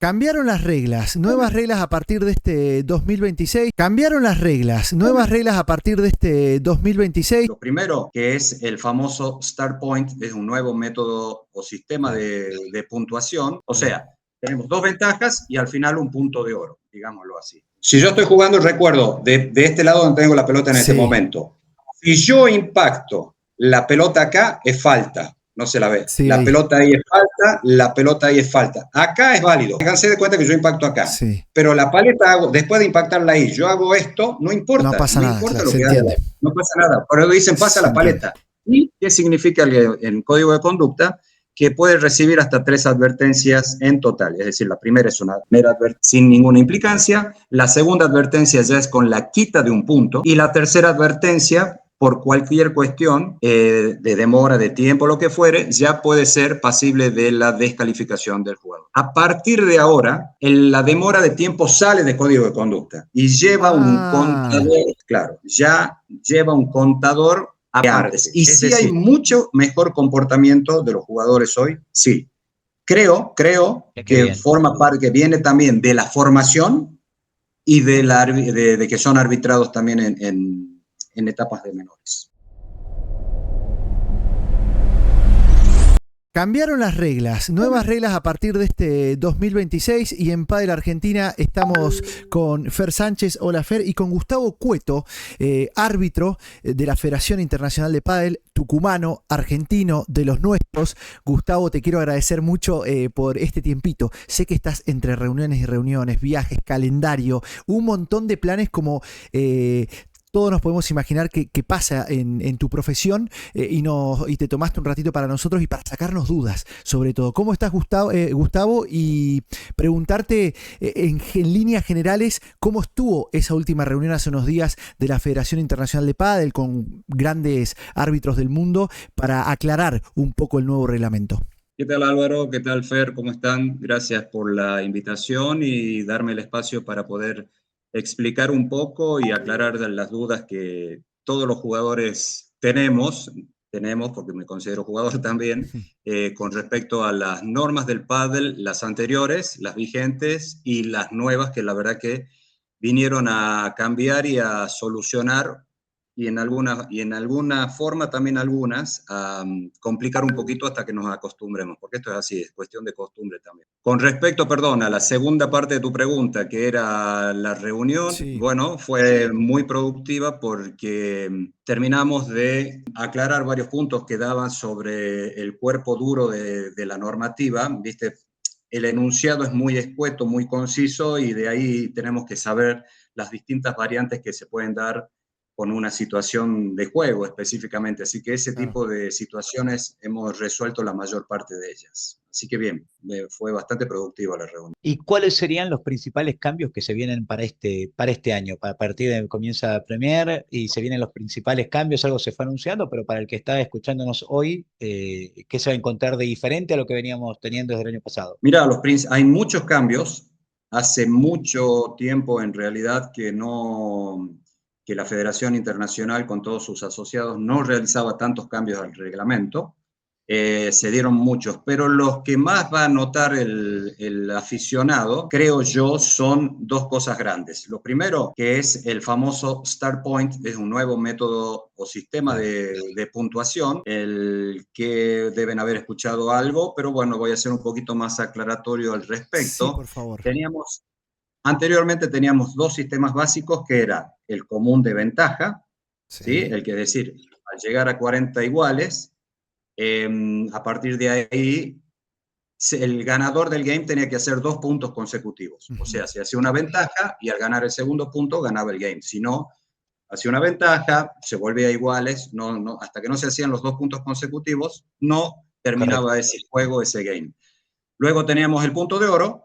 Cambiaron las reglas, nuevas reglas a partir de este 2026. Cambiaron las reglas, nuevas reglas a partir de este 2026. Lo primero, que es el famoso Start Point, es un nuevo método o sistema de puntuación. O sea, tenemos dos ventajas y al final un punto de oro, digámoslo así. Si yo estoy jugando, recuerdo, de este lado donde tengo la pelota en este momento, si yo impacto la pelota acá, es falta. No se la ve. Sí, la ahí. pelota ahí es falta, la pelota ahí es falta. Acá es válido. Háganse de cuenta que yo impacto acá. Sí. Pero la paleta hago, después de impactarla ahí, yo hago esto, no importa. No pasa nada, importa claro, lo se que entiende. haga. No pasa nada. Por eso dicen pasa la paleta. ¿Y qué significa el código de conducta? Que puede recibir hasta 3 advertencias en total. Es decir, la primera es una mera advertencia sin ninguna implicancia, la segunda advertencia ya es con la quita de un punto y la tercera advertencia por cualquier cuestión de demora, de tiempo, lo que fuere, ya puede ser pasible de la descalificación del jugador. A partir de ahora, la demora de tiempo sale del código de conducta y lleva un contador, claro, ya lleva un contador antes. Y sí hay mucho mejor comportamiento de los jugadores hoy, sí. Creo que forma parte, que viene también de la formación y de que son arbitrados también en etapas de menores. Cambiaron las reglas, nuevas reglas a partir de este 2026 y en Padel Argentina estamos con Fer Sánchez, hola Fer, y con Gustavo Cueto, árbitro de la Federación Internacional de Padel, tucumano, argentino, de los nuestros. Gustavo, te quiero agradecer mucho por este tiempito. Sé que estás entre reuniones y reuniones, viajes, calendario, un montón de planes como... todos nos podemos imaginar que pasa en tu profesión y te tomaste un ratito para nosotros y para sacarnos dudas, sobre todo. ¿Cómo estás, Gustavo? Y preguntarte en líneas generales cómo estuvo esa última reunión hace unos días de la Federación Internacional de Pádel con grandes árbitros del mundo para aclarar un poco el nuevo reglamento. ¿Qué tal, Álvaro? ¿Qué tal, Fer? ¿Cómo están? Gracias por la invitación y darme el espacio para poder explicar un poco y aclarar las dudas que todos los jugadores tenemos porque me considero jugador también, con respecto a las normas del pádel, las anteriores, las vigentes y las nuevas que la verdad que vinieron a cambiar y a solucionar y en alguna forma también algunas a complicar un poquito hasta que nos acostumbremos, porque esto es así, es cuestión de costumbre también. Con respecto, perdón, a la segunda parte de tu pregunta, que era la reunión, bueno, fue muy productiva porque terminamos de aclarar varios puntos que daban sobre el cuerpo duro de la normativa, ¿viste? El enunciado es muy escueto, muy conciso y de ahí tenemos que saber las distintas variantes que se pueden dar con una situación de juego específicamente. Así que ese tipo de situaciones hemos resuelto la mayor parte de ellas. Así que bien, fue bastante productiva la reunión. ¿Y cuáles serían los principales cambios que se vienen para este año? A partir de comienza Premier y se vienen los principales cambios, algo se fue anunciando, pero para el que está escuchándonos hoy, ¿qué se va a encontrar de diferente a lo que veníamos teniendo desde el año pasado? Mira, hay muchos cambios. Hace mucho tiempo en realidad que la Federación Internacional con todos sus asociados no realizaba tantos cambios al reglamento. Se dieron muchos, pero los que más va a notar el aficionado, creo yo, son dos cosas grandes. Lo primero, que es el famoso Start Point, es un nuevo método o sistema de puntuación, el que deben haber escuchado algo, pero bueno, voy a ser un poquito más aclaratorio al respecto. Sí, por favor. Anteriormente teníamos dos sistemas básicos, que era el común de ventaja, ¿sí? El que es decir, al llegar a 40 iguales, a partir de ahí, el ganador del game tenía que hacer 2 puntos consecutivos. O sea, se hacía una ventaja y al ganar el segundo punto ganaba el game. Si no, hacía una ventaja, se volvía iguales, hasta que no se hacían los 2 puntos consecutivos, no terminaba ese juego, ese game. Luego teníamos el punto de oro,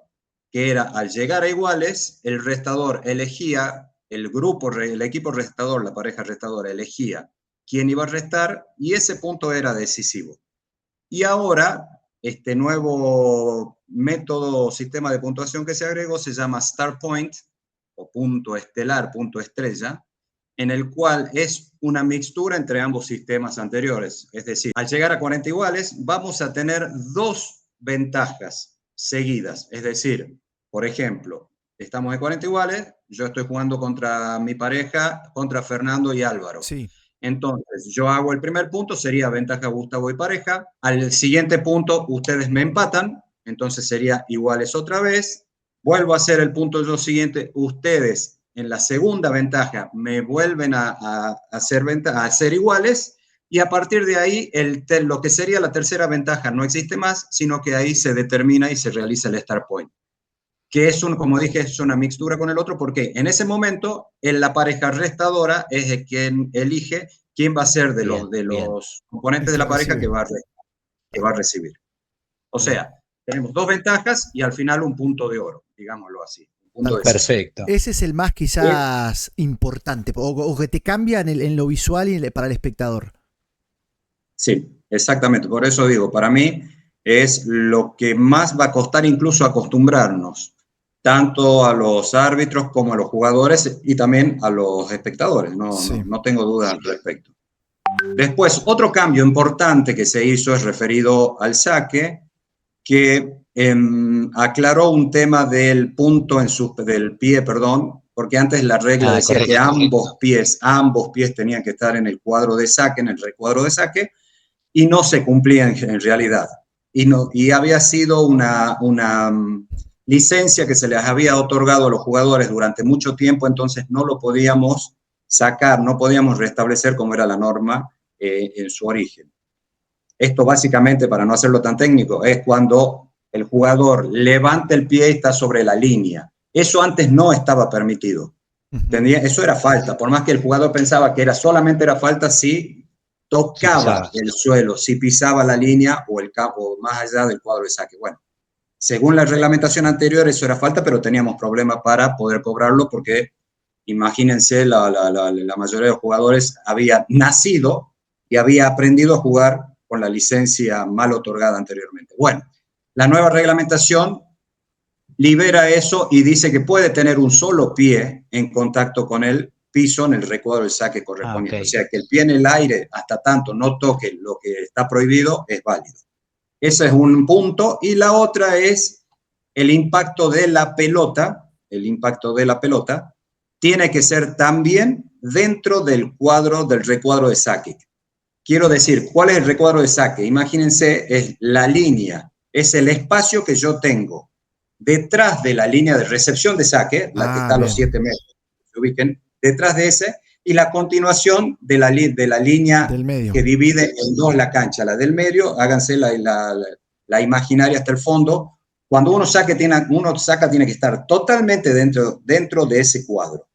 que era al llegar a iguales, el restador elegía, el equipo restador, la pareja restadora elegía quién iba a restar y ese punto era decisivo. Y ahora, este nuevo método, sistema de puntuación que se agregó se llama Star Point o punto estelar, punto estrella, en el cual es una mixtura entre ambos sistemas anteriores. Es decir, al llegar a 40 iguales, vamos a tener 2 ventajas seguidas. Es decir, por ejemplo, estamos en 40 iguales, yo estoy jugando contra mi pareja, contra Fernando y Álvaro. Sí. Entonces, yo hago el primer punto, sería ventaja Gustavo y pareja. Al siguiente punto, ustedes me empatan, entonces sería iguales otra vez. Vuelvo a hacer el punto yo siguiente, ustedes en la segunda ventaja me vuelven a hacer iguales, y a partir de ahí lo que sería la tercera ventaja no existe más, sino que ahí se determina y se realiza el start point, que es, como dije, es una mixtura con el otro, porque en ese momento la pareja restadora es quien elige quién va a ser de los componentes de la pareja que va a recibir. O sea, tenemos dos ventajas y al final un punto de oro, digámoslo así. Perfecto. Ese es el más quizás importante, o que te cambia en lo visual y para el espectador. Sí, exactamente. Por eso digo, para mí es lo que más va a costar incluso acostumbrarnos, tanto a los árbitros como a los jugadores y también a los espectadores. No tengo duda al respecto. Después, otro cambio importante que se hizo es referido al saque, que aclaró un tema del punto del pie, porque antes la regla decía que ambos pies tenían que estar en el cuadro de saque, en el recuadro de saque, y no se cumplía en realidad. Y había sido una licencia que se les había otorgado a los jugadores durante mucho tiempo, entonces no lo podíamos sacar, no podíamos restablecer como era la norma en su origen. Esto básicamente, para no hacerlo tan técnico, es cuando el jugador levanta el pie y está sobre la línea. Eso antes no estaba permitido. Eso era falta, por más que el jugador pensaba que solamente era falta si tocaba el suelo, si pisaba la línea o el campo más allá del cuadro de saque. Bueno, según la reglamentación anterior eso era falta, pero teníamos problemas para poder cobrarlo porque, imagínense, la mayoría de los jugadores había nacido y había aprendido a jugar con la licencia mal otorgada anteriormente. Bueno, la nueva reglamentación libera eso y dice que puede tener un solo pie en contacto con el piso en el recuadro del saque correspondiente. O sea, que el pie en el aire hasta tanto no toque lo que está prohibido es válido. Ese es un punto. Y la otra es el impacto de la pelota. El impacto de la pelota tiene que ser también dentro del recuadro de saque. Quiero decir, ¿cuál es el recuadro de saque? Imagínense, es la línea, es el espacio que yo tengo detrás de la línea de recepción de saque, la que está a los 7 metros, se ubiquen detrás de ese, y la continuación de la línea que divide en dos la cancha, la del medio, háganse la imaginaria hasta el fondo. Cuando uno saca tiene que estar totalmente dentro de ese cuadro.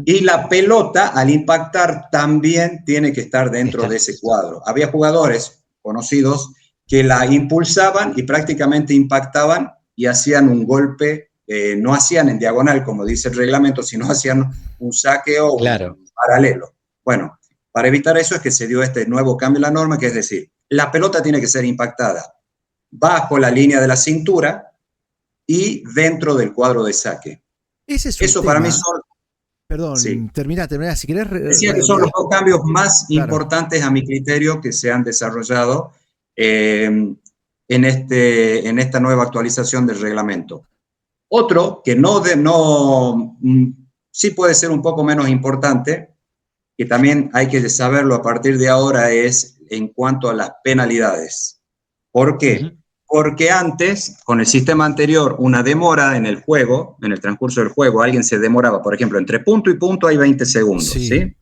Y la pelota, al impactar, también tiene que estar dentro de ese cuadro. Había jugadores conocidos que la impulsaban y prácticamente impactaban y hacían un golpe, no hacían en diagonal, como dice el reglamento, sino hacían un saqueo un paralelo. Bueno, para evitar eso es que se dio este nuevo cambio en la norma, que es decir, la pelota tiene que ser impactada bajo la línea de la cintura y dentro del cuadro de saque. Eso para mí son... Perdón, termina, si querés. Decía que son los dos cambios más importantes a mi criterio que se han desarrollado en esta nueva actualización del reglamento. Otro que sí puede ser un poco menos importante, que también hay que saberlo a partir de ahora, es en cuanto a las penalidades. ¿Por qué? Porque antes, con el sistema anterior, una demora en el juego, en el transcurso del juego, alguien se demoraba, por ejemplo, entre punto y punto hay 20 segundos, ¿sí?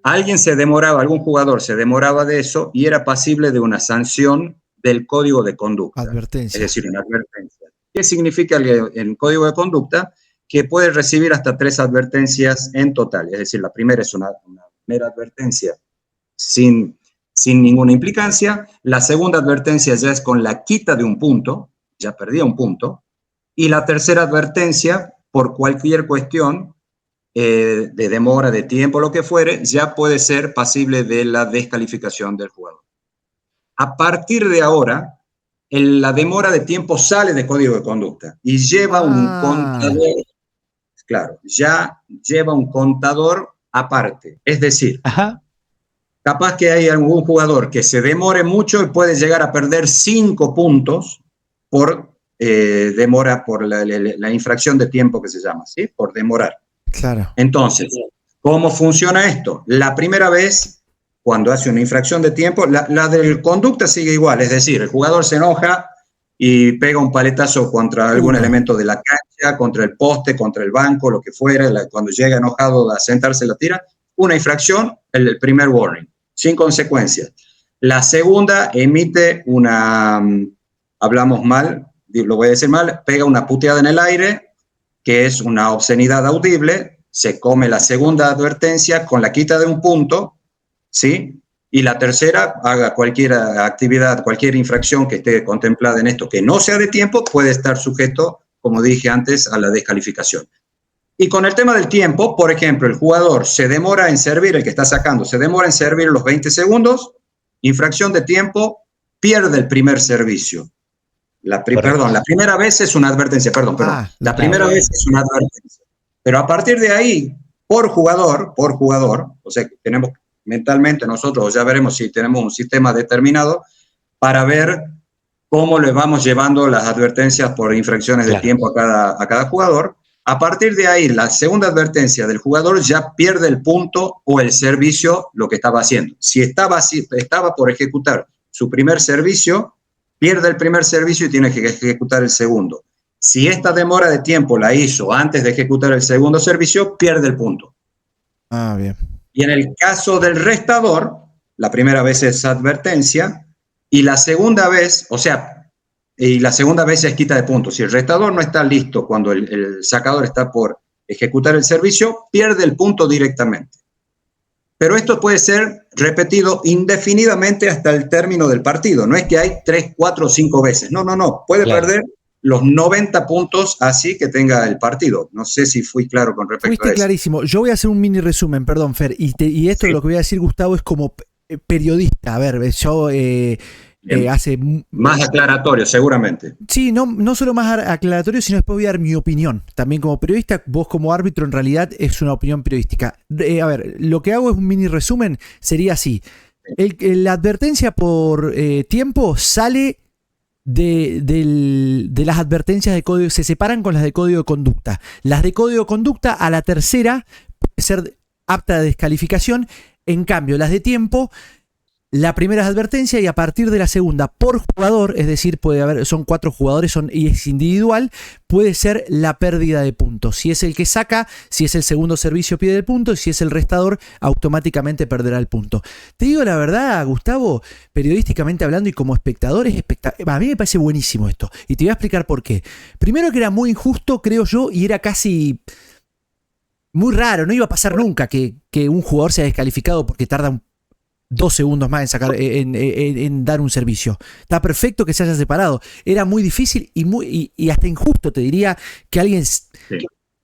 Algún jugador se demoraba de eso y era pasible de una sanción del código de conducta. Advertencia. Es decir, una advertencia. ¿Qué significa el código de conducta? Que puede recibir hasta 3 advertencias en total. Es decir, la primera es una mera advertencia sin ninguna implicancia. La segunda advertencia ya es con la quita de un punto, ya perdía un punto. Y la tercera advertencia, por cualquier cuestión de demora, de tiempo, lo que fuere, ya puede ser pasible de la descalificación del jugador. A partir de ahora, la demora de tiempo sale del código de conducta y lleva un contador, claro, ya lleva un contador aparte. Es decir, capaz que hay algún jugador que se demore mucho y puede llegar a perder 5 puntos por demora por la infracción de tiempo que se llama, ¿sí? Por demorar. Claro. Entonces, ¿cómo funciona esto? La primera vez, cuando hace una infracción de tiempo, la del conducta sigue igual, es decir, el jugador se enoja y pega un paletazo contra algún elemento de la cancha, contra el poste, contra el banco, lo que fuera, cuando llega enojado a sentarse la tira, una infracción, el primer warning, sin consecuencias. La segunda emite una, hablamos mal, lo voy a decir mal, pega una puteada en el aire, que es una obscenidad audible, se come la segunda advertencia con la quita de un punto, ¿sí? Y la tercera, haga cualquier actividad, cualquier infracción que esté contemplada en esto que no sea de tiempo, puede estar sujeto, como dije antes, a la descalificación. Y con el tema del tiempo, por ejemplo, el jugador se demora en servir, el que está sacando, se demora en servir los 20 segundos, infracción de tiempo, pierde el primer servicio. La primera vez es una advertencia, perdón. La primera vez es una advertencia. Pero a partir de ahí, por jugador, o sea, tenemos mentalmente nosotros, ya veremos si tenemos un sistema determinado para ver cómo le vamos llevando las advertencias por infracciones de tiempo a cada jugador. A partir de ahí, la segunda advertencia del jugador ya pierde el punto o el servicio, lo que estaba haciendo. Si estaba por ejecutar su primer servicio, pierde el primer servicio y tiene que ejecutar el segundo. Si esta demora de tiempo la hizo antes de ejecutar el segundo servicio, pierde el punto. Ah, bien. Y en el caso del restador, la primera vez es advertencia y la segunda vez, es quita de puntos. Si el restador no está listo cuando el sacador está por ejecutar el servicio, pierde el punto directamente. Pero esto puede ser repetido indefinidamente hasta el término del partido. No es que hay 3, 4 o 5 veces. No. Puede perder los 90 puntos así que tenga el partido. No sé si fui claro con respecto a eso. Fuiste clarísimo. Yo voy a hacer un mini resumen, perdón, Fer. Y esto lo que voy a decir, Gustavo, es como periodista. A ver, yo hace... Más aclaratorio, seguramente. Sí, no solo más aclaratorio, sino después voy a dar mi opinión. También como periodista, vos como árbitro, en realidad es una opinión periodística. A ver, lo que hago es un mini resumen, sería así. La advertencia por tiempo sale de las advertencias de código, se separan con las de código de conducta. Las de código de conducta a la tercera puede ser apta a descalificación, en cambio las de tiempo, la primera es advertencia y a partir de la segunda por jugador, es decir, puede haber, son 4 jugadores y es individual, puede ser la pérdida de puntos. Si es el que saca, si es el segundo servicio pierde el punto, y si es el restador automáticamente perderá el punto. Te digo la verdad, Gustavo, periodísticamente hablando y como espectador, a mí me parece buenísimo esto y te voy a explicar por qué. Primero que era muy injusto, creo yo, y era casi muy raro, no iba a pasar nunca que un jugador sea descalificado porque tarda 2 segundos más en dar un servicio. Está perfecto que se haya separado. Era muy difícil y hasta injusto, te diría, que alguien... Sí.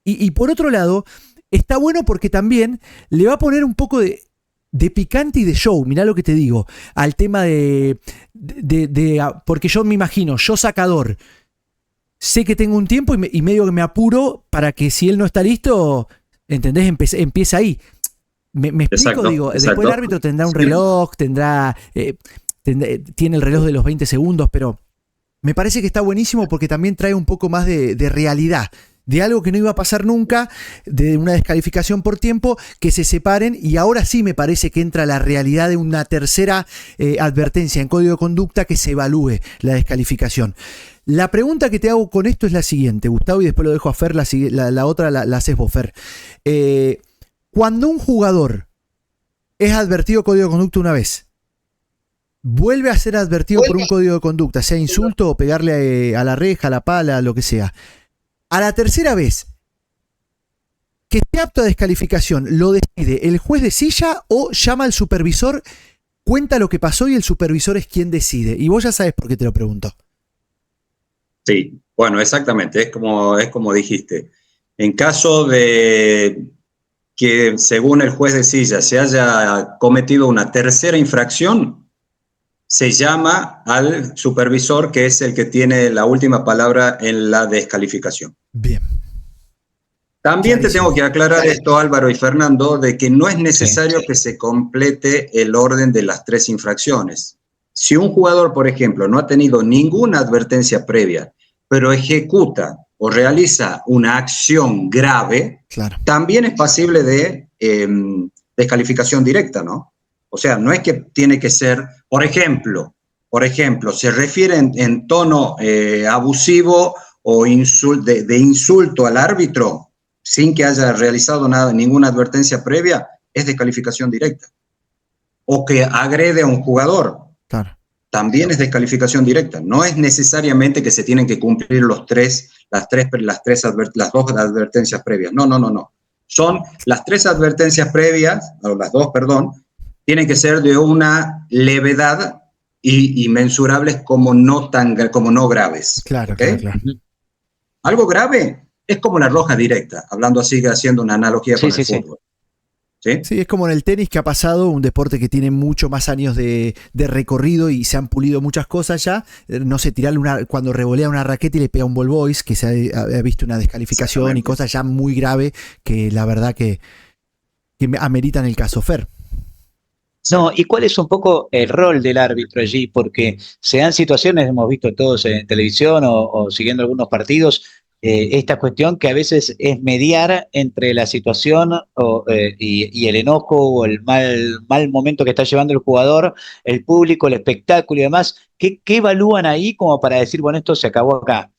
Y por otro lado, está bueno porque también le va a poner un poco de picante y de show, mirá lo que te digo, al tema porque yo me imagino, yo sacador, sé que tengo un tiempo y medio que me apuro para que si él no está listo, ¿entendés? Empieza ahí. Me explico, exacto, digo, después el árbitro tendrá un reloj, tiene el reloj de los 20 segundos, pero me parece que está buenísimo porque también trae un poco más de realidad, de algo que no iba a pasar nunca, de una descalificación por tiempo, que se separen, y ahora sí me parece que entra la realidad de una tercera advertencia en código de conducta que se evalúe la descalificación. La pregunta que te hago con esto es la siguiente, Gustavo, y después lo dejo a Fer, la otra la haces vos, Fer. Cuando un jugador es advertido código de conducta una vez, vuelve a ser advertido por un código de conducta, sea insulto o pegarle a la reja, a la pala, lo que sea. A la tercera vez, que esté apto a descalificación, ¿lo decide el juez de silla o llama al supervisor, cuenta lo que pasó y el supervisor es quien decide? Y vos ya sabes por qué te lo pregunto. Sí, bueno, exactamente, es como dijiste. En caso de que según el juez de silla se haya cometido una tercera infracción, se llama al supervisor, que es el que tiene la última palabra en la descalificación. Bien. También te tengo que aclarar esto, Álvaro y Fernando, de que no es necesario que se complete el orden de las 3 infracciones. Si un jugador, por ejemplo, no ha tenido ninguna advertencia previa, pero ejecuta o realiza una acción grave, Claro. también es pasible de descalificación directa, ¿no? O sea, no es que tiene que ser, por ejemplo, se refiere en tono abusivo o de insulto al árbitro sin que haya realizado ninguna advertencia previa, es descalificación directa. O que agrede a un jugador, Claro. también es descalificación directa. No es necesariamente que se tienen que cumplir las dos advertencias previas. No. Son las 3 advertencias previas, o las 2, perdón, tienen que ser de una levedad y mensurables como no graves. Claro, ¿Okay? claro. Algo grave es como la roja directa, hablando así, haciendo una analogía con el fútbol. ¿Sí? Sí, es como en el tenis que ha pasado, un deporte que tiene mucho más años de recorrido y se han pulido muchas cosas ya. No sé, tirarle cuando revolea una raqueta y le pega un ball boys, que se ha visto una descalificación y cosas ya muy graves que la verdad que ameritan el caso. Fer. No, ¿y cuál es un poco el rol del árbitro allí? Porque se dan situaciones, hemos visto todos en televisión o siguiendo algunos partidos, esta cuestión que a veces es mediar entre la situación y el enojo o el mal momento que está llevando el jugador, el público, el espectáculo y demás. ¿Qué evalúan ahí como para decir, bueno, esto se acabó acá?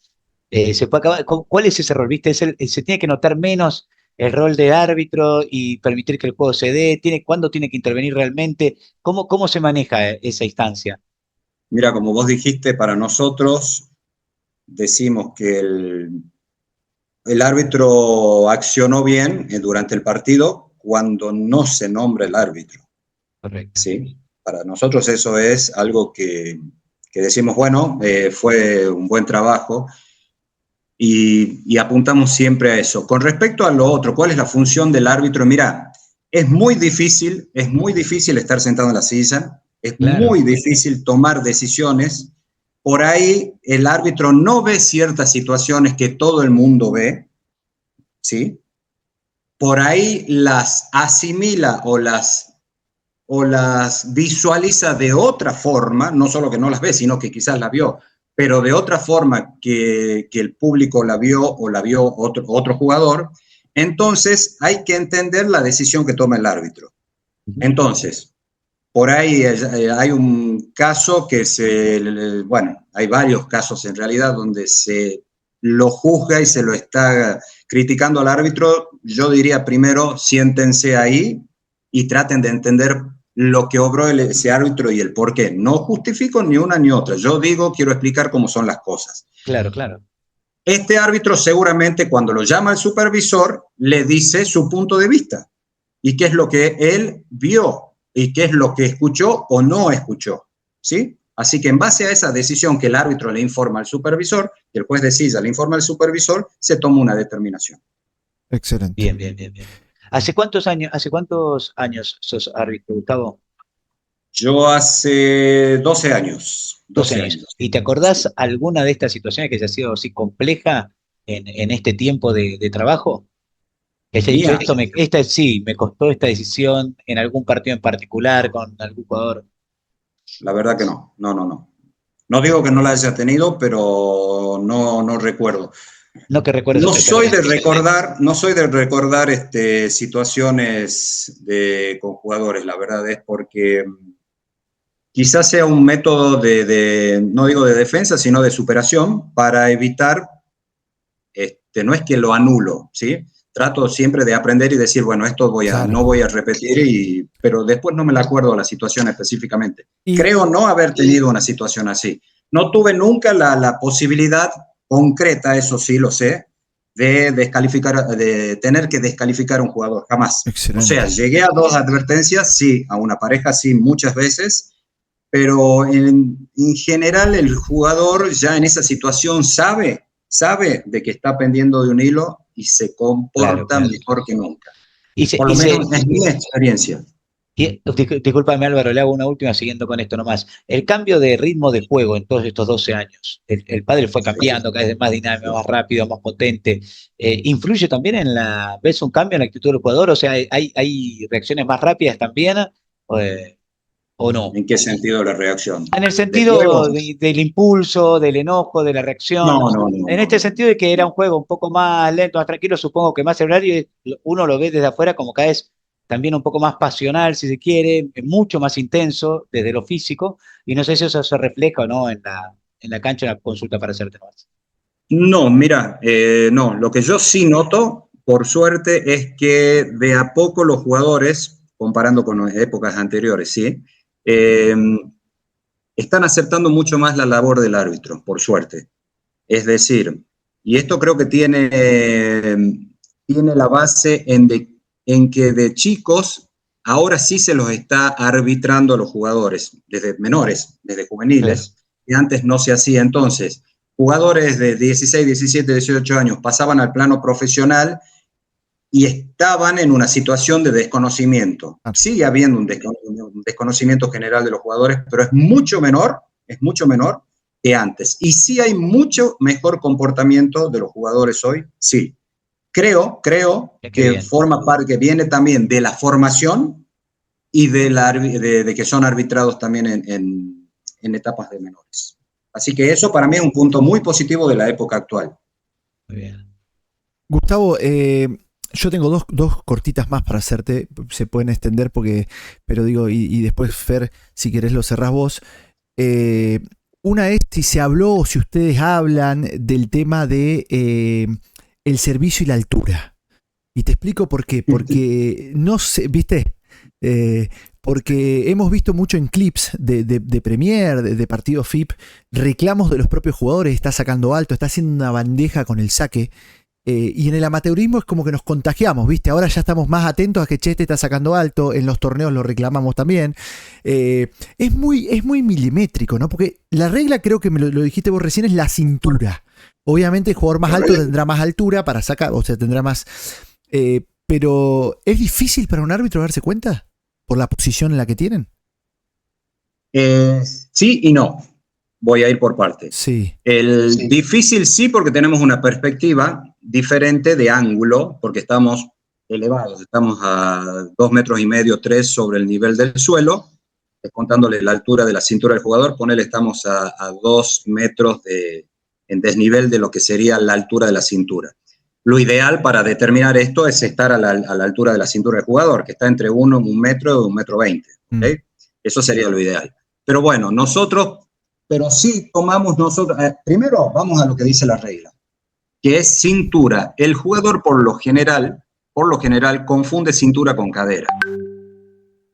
Se puede acabar. ¿Cuál es ese rol? ¿Viste? Se tiene que notar menos el rol de árbitro y permitir que el juego se dé. ¿Cuándo tiene que intervenir realmente? ¿Cómo se maneja esa instancia? Mira, como vos dijiste, para nosotros decimos que el árbitro accionó bien durante el partido cuando no se nombra el árbitro. Correcto. ¿Sí? Para nosotros eso es algo que decimos, bueno, fue un buen trabajo y apuntamos siempre a eso. Con respecto a lo otro, ¿cuál es la función del árbitro? Mira, es muy difícil estar sentado en la silla, es muy difícil tomar decisiones. Por ahí el árbitro no ve ciertas situaciones que todo el mundo ve, ¿sí? Por ahí las asimila o las visualiza de otra forma, no solo que no las ve, sino que quizás las vio, pero de otra forma que el público la vio o la vio otro jugador. Entonces hay que entender la decisión que toma el árbitro. Entonces, por ahí hay un caso hay varios casos en realidad donde se lo juzga y se lo está criticando al árbitro. Yo diría primero, siéntense ahí y traten de entender lo que obró ese árbitro y el por qué. No justifico ni una ni otra. Yo quiero explicar cómo son las cosas. Claro. Este árbitro seguramente cuando lo llama el supervisor le dice su punto de vista y qué es lo que él vio y qué es lo que escuchó o no escuchó, ¿sí? Así que en base a esa decisión que el árbitro le informa al supervisor y el juez de silla le informa al supervisor, se toma una determinación. Excelente. Bien. ¿Hace cuántos años sos árbitro, Gustavo? Yo hace 12 años. 12 años. ¿Y te acordás alguna de estas situaciones que se ha sido así compleja en este tiempo de trabajo? Que haya dicho, me costó esta decisión en algún partido en particular con algún jugador. La verdad que no. No digo que no la haya tenido, pero no recuerdo. No que recuerdes. No soy de recordar situaciones con jugadores, la verdad es porque quizás sea un método no digo de defensa, sino de superación para evitar, no es que lo anulo, ¿sí? Trato siempre de aprender y decir, bueno, esto no voy a repetir, pero después no me la acuerdo la situación específicamente. Creo no haber tenido una situación así. No tuve nunca la posibilidad concreta, eso sí lo sé, de tener que descalificar a un jugador, jamás. Excelente. O sea, llegué a 2 advertencias, sí, a una pareja sí, muchas veces, pero en general el jugador ya en esa situación sabe de que está pendiendo de un hilo y se comporta mejor que nunca. Por lo menos es mi experiencia. Discúlpame Álvaro, le hago una última siguiendo con esto nomás. El cambio de ritmo de juego en todos estos 12 años, el pádel fue cambiando cada vez más dinámico, más rápido, más potente. ¿Influye también ves un cambio en la actitud del jugador? O sea, ¿hay reacciones más rápidas también? ¿O no? ¿En qué sentido la reacción? En el ¿De juego? sentido del impulso, del enojo, de la reacción. No, no, no, En no, este no. sentido de que era un juego un poco más lento, más tranquilo, supongo que más cerebral, y uno lo ve desde afuera como cada vez también un poco más pasional, si se quiere, mucho más intenso desde lo físico, y no sé si eso se refleja o no en la cancha, en la consulta para hacerte más. No, mira, no, lo que yo sí noto, por suerte, es que de a poco los jugadores, comparando con épocas anteriores, ¿sí? Eh, están aceptando mucho más la labor del árbitro, por suerte. Es decir, y esto creo que tiene la base en que de chicos ahora sí se los está arbitrando a los jugadores, desde menores, desde Claro, juveniles, que antes no se hacía. Entonces, jugadores de 16, 17, 18 años pasaban al plano profesional y estaban en una situación de desconocimiento. Claro. Sigue habiendo un desconocimiento general de los jugadores, pero es mucho menor que antes. Y sí hay mucho mejor comportamiento de los jugadores hoy, sí. Creo qué que bien. forma parte, que viene también de la formación y de que son arbitrados también en etapas de menores. Así que eso para mí es un punto muy positivo de la época actual. Muy bien. Gustavo, yo tengo dos cortitas más para hacerte, se pueden extender pero digo, y después Fer, si querés lo cerrás vos. Eh, una es si se habló o si ustedes hablan del tema de el servicio y la altura. Y te explico por qué. Porque no sé, ¿viste? Eh, Porque hemos visto mucho en clips de Premier, de partidos FIP, reclamos de los propios jugadores, está sacando alto, está haciendo una bandeja con el saque. Y en el amateurismo es como que nos contagiamos, ¿viste? Ahora ya estamos más atentos a que Cheste está sacando alto, en los torneos lo reclamamos también. Es muy milimétrico, ¿no? Porque la regla, creo que me lo dijiste vos recién, es la cintura. Obviamente el jugador más alto tendrá más altura para sacar, o sea, tendrá más... pero ¿es difícil para un árbitro darse cuenta por la posición en la que tienen? Sí y no. Voy a ir por partes. Sí. Sí. Difícil sí, porque tenemos una perspectiva diferente de ángulo, porque estamos elevados, estamos a 2,5 metros, 3 sobre el nivel del suelo, contándole la altura de la cintura del jugador, ponele, estamos a 2 metros en desnivel de lo que sería la altura de la cintura. Lo ideal para determinar esto es estar a la altura de la cintura del jugador, que está entre 1 metro y 1,20 m. ¿Okay? Eso sería lo ideal. Pero bueno, pero sí tomamos nosotros, primero vamos a lo que dice la regla, que es cintura. El jugador por lo general confunde cintura con cadera.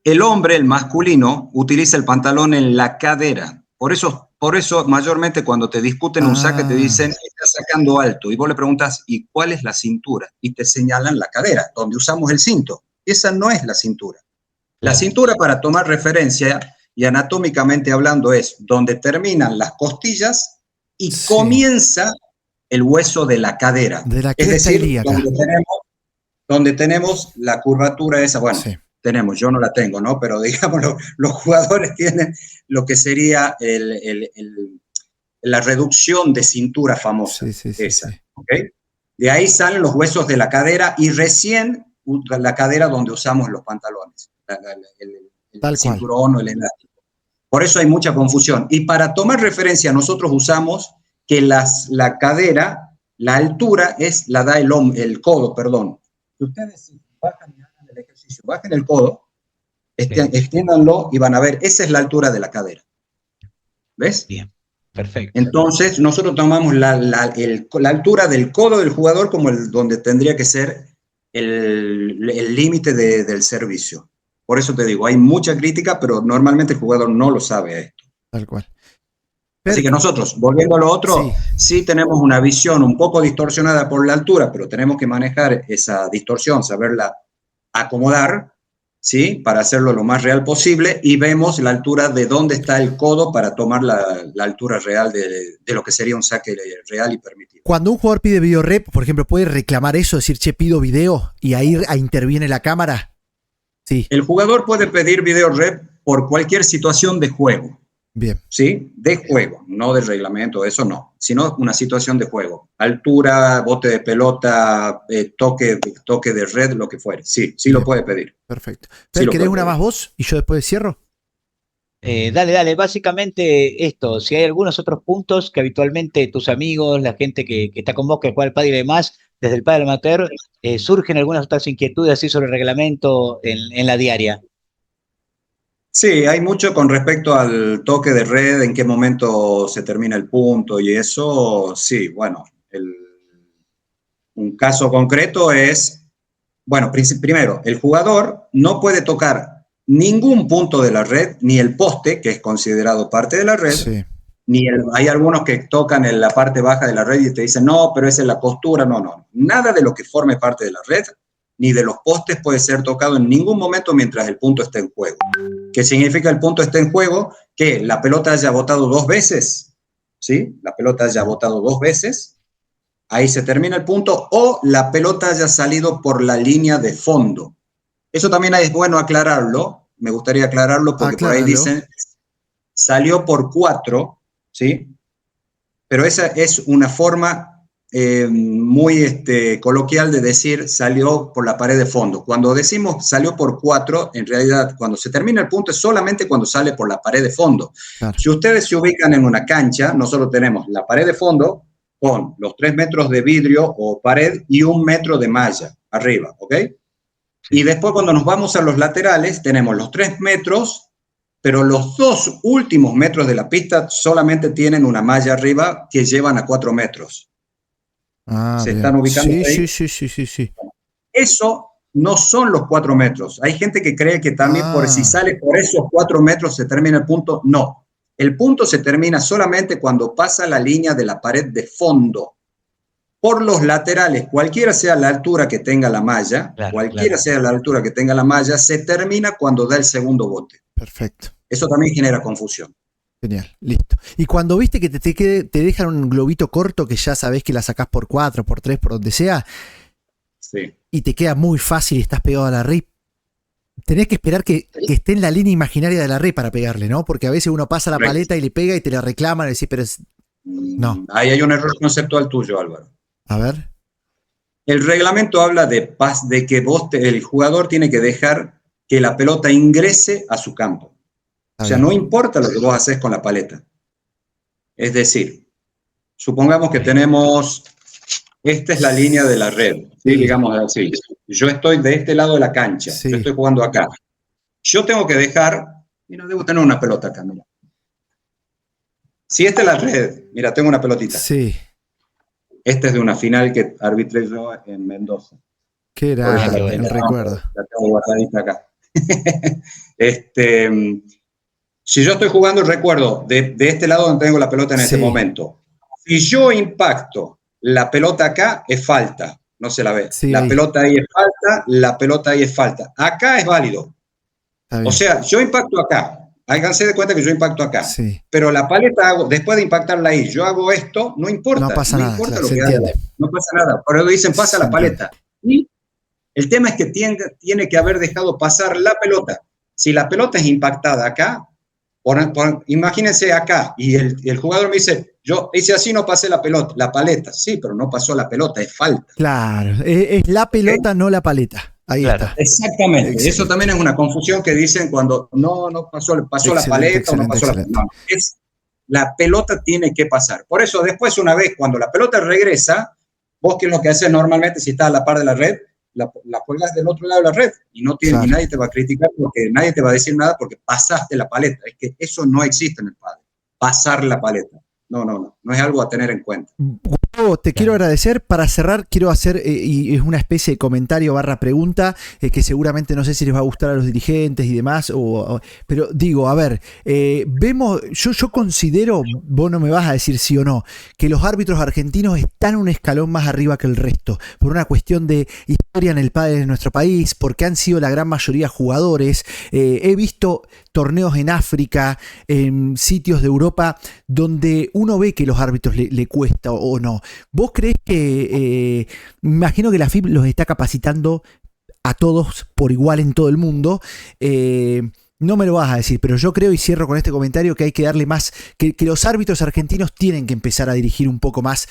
El hombre, el masculino, utiliza el pantalón en la cadera. Por eso mayormente cuando te discuten un saque te dicen, está sacando alto, y vos le preguntas, ¿y cuál es la cintura? Y te señalan la cadera, donde usamos el cinto. Esa no es la cintura. La cintura, para tomar referencia y anatómicamente hablando, es donde terminan las costillas y comienza el hueso de la cadera. De la es decir, ilíaca. donde tenemos la curvatura esa, bueno, sí. Yo no la tengo, ¿no? Pero digamos, los jugadores tienen lo que sería la reducción de cintura famosa. Sí, esa, sí. ¿Okay? De ahí salen los huesos de la cadera y recién la cadera donde usamos los pantalones, el cinturón o el elástico. Por eso hay mucha confusión. Y para tomar referencia, nosotros usamos que la cadera, la altura la da el codo, perdón. Si ustedes bajan y hagan el ejercicio, bajen el codo, extiéndanlo y van a ver, esa es la altura de la cadera. ¿Ves? Bien, perfecto. Entonces, nosotros tomamos la altura del codo del jugador como donde tendría que ser el límite del servicio. Por eso te digo, hay mucha crítica, pero normalmente el jugador no lo sabe a esto. Tal cual. Así que nosotros, volviendo a lo otro, sí tenemos una visión un poco distorsionada por la altura, pero tenemos que manejar esa distorsión, saberla acomodar, ¿sí? Para hacerlo lo más real posible, y vemos la altura de dónde está el codo para tomar la altura real de lo que sería un saque real y permitido. Cuando un jugador pide video rep, por ejemplo, ¿puede reclamar eso? Decir, che, pido video, y ahí interviene la cámara. Sí. El jugador puede pedir video rep por cualquier situación de juego. Bien. ¿Sí? De juego, no de reglamento, eso no, sino una situación de juego. Altura, bote de pelota, toque de red, lo que fuere. Sí, lo puede pedir. Perfecto. Fer, ¿querés una más vos y yo después cierro? Dale, básicamente esto, si hay algunos otros puntos que habitualmente tus amigos, la gente que está con vos, que juega al pádel y demás, desde el pádel amateur, surgen algunas otras inquietudes así sobre el reglamento en la diaria. Sí, hay mucho con respecto al toque de red, en qué momento se termina el punto y eso, sí, bueno, un caso concreto es, bueno, primero, el jugador no puede tocar ningún punto de la red, ni el poste, que es considerado parte de la red, Sí. hay algunos que tocan en la parte baja de la red y te dicen, no, pero esa es la costura, no. Nada de lo que forme parte de la red, ni de los postes puede ser tocado en ningún momento mientras el punto esté en juego. ¿Qué significa el punto esté en juego? Que la pelota haya botado 2 veces, ¿sí? La pelota haya botado 2 veces, ahí se termina el punto, o la pelota haya salido por la línea de fondo. Eso también es bueno aclararlo, me gustaría aclararlo porque por ahí dicen, salió por 4, ¿sí? Pero esa es una forma muy coloquial de decir salió por la pared de fondo. Cuando decimos salió por 4, en realidad cuando se termina el punto es solamente cuando sale por la pared de fondo. Claro. Si ustedes se ubican en una cancha, nosotros tenemos la pared de fondo con los 3 metros de vidrio o pared y 1 metro de malla arriba, ¿ok? Y después cuando nos vamos a los laterales tenemos los 3 metros, pero los 2 últimos metros de la pista solamente tienen una malla arriba que llevan a 4 metros. ¿Se bien. Están ubicando ahí? Sí. Eso no son los 4 metros. Hay gente que cree que también por si sale por esos 4 metros se termina el punto. No. El punto se termina solamente cuando pasa la línea de la pared de fondo. Por los laterales, cualquiera sea la altura que tenga la malla, sea la altura que tenga la malla, se termina cuando da el segundo bote. Perfecto. Eso también genera confusión. Genial, listo. Y cuando viste que te dejan un globito corto que ya sabés que la sacás por 4, por 3, por donde sea, sí. Y te queda muy fácil y estás pegado a la red, tenés que esperar que esté en la línea imaginaria de la red para pegarle, ¿no? Porque a veces uno pasa la paleta y le pega y te la reclaman y decís, pero no. Ahí hay un error conceptual tuyo, Álvaro. A ver. El reglamento habla de que el jugador tiene que dejar que la pelota ingrese a su campo. O sea, no importa lo que vos haces con la paleta. Es decir, supongamos que tenemos, esta es la línea de la red, ¿sí? Digamos así. Yo estoy de este lado de la cancha, yo estoy jugando acá. Yo tengo que dejar, mira, debo tener una pelota acá, mira. Si esta es la red, mira, tengo una pelotita. Sí. Esta es de una final que arbitré yo en Mendoza. Qué era, el recuerdo. La tengo guardadita acá. Si yo estoy jugando, recuerdo, de este lado donde tengo la pelota en este momento, si yo impacto la pelota acá, es falta, no se la ve. La pelota ahí es falta, la pelota ahí es falta. Acá es válido. O sea, yo impacto acá, háganse de cuenta que yo impacto acá, pero la paleta hago, después de impactarla ahí, yo hago esto, no importa. No pasa nada, importa lo que haga, no pasa nada. Por eso dicen, pasa la paleta. Y el tema es que tiene que haber dejado pasar la pelota. Si la pelota es impactada acá, imagínense acá, y el jugador me dice, yo hice así, no pasé la pelota, la paleta. Sí, pero no pasó la pelota, es falta. Claro, es la pelota, no la paleta. Ahí está. Exactamente. Excelente. Eso también es una confusión que dicen cuando no pasó la paleta o no pasó la pelota. No, la pelota tiene que pasar. Por eso después, una vez, cuando la pelota regresa, vos qué es lo que haces normalmente si estás a la par de la red, la cuelgas del otro lado de la red y y nadie te va a criticar porque nadie te va a decir nada porque pasaste la paleta. Es que eso no existe en el pádel. Pasar la paleta. No es algo a tener en cuenta. Gustavo, te quiero agradecer. Para cerrar, quiero hacer y es una especie de comentario / pregunta que seguramente no sé si les va a gustar a los dirigentes y demás, pero digo, a ver, vemos, yo considero, vos no me vas a decir sí o no, que los árbitros argentinos están un escalón más arriba que el resto, por una cuestión de historia en el pádel de nuestro país, porque han sido la gran mayoría jugadores. He visto torneos en África, en sitios de Europa, donde uno ve que los árbitros le cuesta o no. ¿Vos creés que, me imagino que la FIP los está capacitando a todos por igual en todo el mundo, No me lo vas a decir, pero yo creo, y cierro con este comentario, que hay que darle más, que los árbitros argentinos tienen que empezar a dirigir un poco más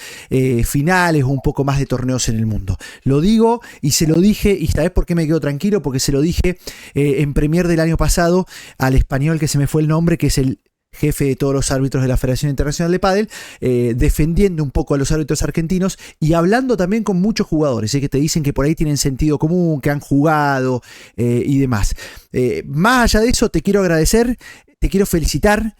finales o un poco más de torneos en el mundo. Lo digo y se lo dije, y ¿sabés por qué me quedo tranquilo? Porque se lo dije en Premier del año pasado al español que se me fue el nombre, que es el jefe de todos los árbitros de la Federación Internacional de Pádel, defendiendo un poco a los árbitros argentinos y hablando también con muchos jugadores, que te dicen que por ahí tienen sentido común, que han jugado y demás. Más allá de eso, te quiero agradecer, te quiero felicitar,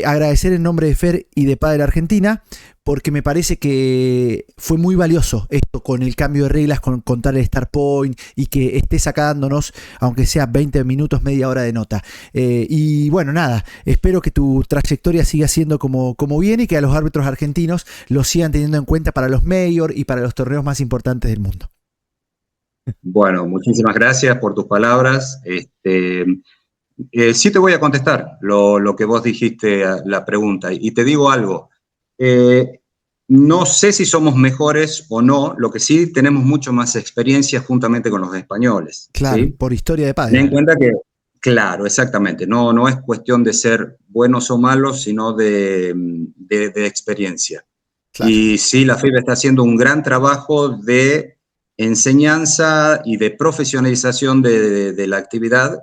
agradecer en nombre de Fer y de Pádel Argentina, porque me parece que fue muy valioso esto con el cambio de reglas, con contar el Star Point y que estés acá dándonos, aunque sea 20 minutos, media hora de nota. Y bueno, nada, espero que tu trayectoria siga siendo como viene y que a los árbitros argentinos los sigan teniendo en cuenta para los Major y para los torneos más importantes del mundo. Bueno, muchísimas gracias por tus palabras. Sí te voy a contestar lo que vos dijiste, la pregunta, y te digo algo. No sé si somos mejores o no, lo que sí tenemos mucho más experiencia juntamente con los españoles. Claro, ¿sí? por historia de pádel. Ten en cuenta que, claro, exactamente, no es cuestión de ser buenos o malos, sino de experiencia. Claro. Y sí, la FIBA está haciendo un gran trabajo de enseñanza y de profesionalización de la actividad,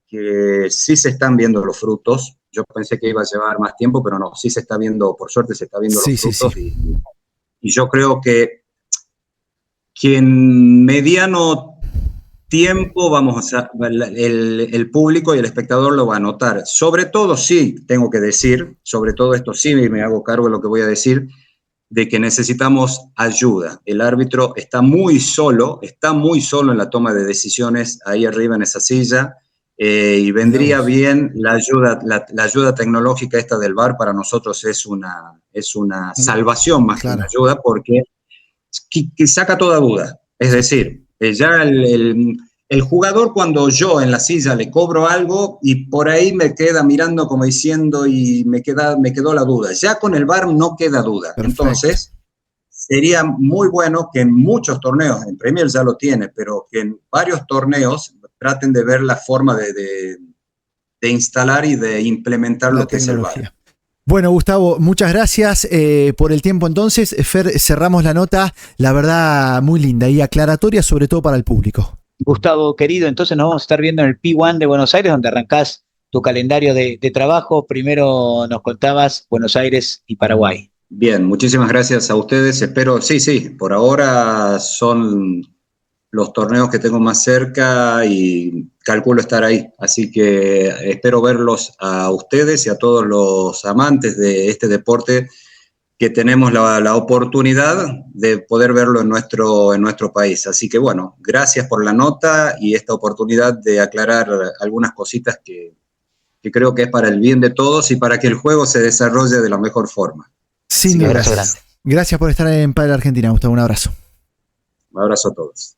que sí se están viendo los frutos. Yo pensé que iba a llevar más tiempo, pero no, sí se está viendo, por suerte se está viendo los frutos. Sí. Y yo creo que en mediano tiempo el público y el espectador lo va a notar. Sobre todo, sí, tengo que decir, sobre todo esto sí me hago cargo de lo que voy a decir, de que necesitamos ayuda. El árbitro está muy solo en la toma de decisiones ahí arriba en esa silla. Y vendría bien la ayuda tecnológica esta del VAR. Para nosotros es una salvación más que una ayuda, porque que saca toda duda. Es decir, ya el jugador, cuando yo en la silla le cobro algo y por ahí me queda mirando como diciendo y me quedó la duda. Ya con el VAR no queda duda. Perfecto. Entonces, sería muy bueno que en muchos torneos, en Premier ya lo tiene, pero que en varios torneos traten de ver la forma de instalar y de implementar lo que es el VAR. Bueno, Gustavo, muchas gracias por el tiempo entonces. Fer, cerramos la nota, la verdad muy linda y aclaratoria, sobre todo para el público. Gustavo, querido, entonces nos vamos a estar viendo en el P1 de Buenos Aires, donde arrancás tu calendario de trabajo. Primero nos contabas Buenos Aires y Paraguay. Bien, muchísimas gracias a ustedes. Espero, sí, por ahora son los torneos que tengo más cerca y calculo estar ahí. Así que espero verlos a ustedes y a todos los amantes de este deporte, que tenemos la oportunidad de poder verlo en nuestro país. Así que bueno, gracias por la nota y esta oportunidad de aclarar algunas cositas que creo que es para el bien de todos y para que el juego se desarrolle de la mejor forma. Sin duda. Gracias por estar en Pádel Argentina, Gustavo. Un abrazo. Un abrazo a todos.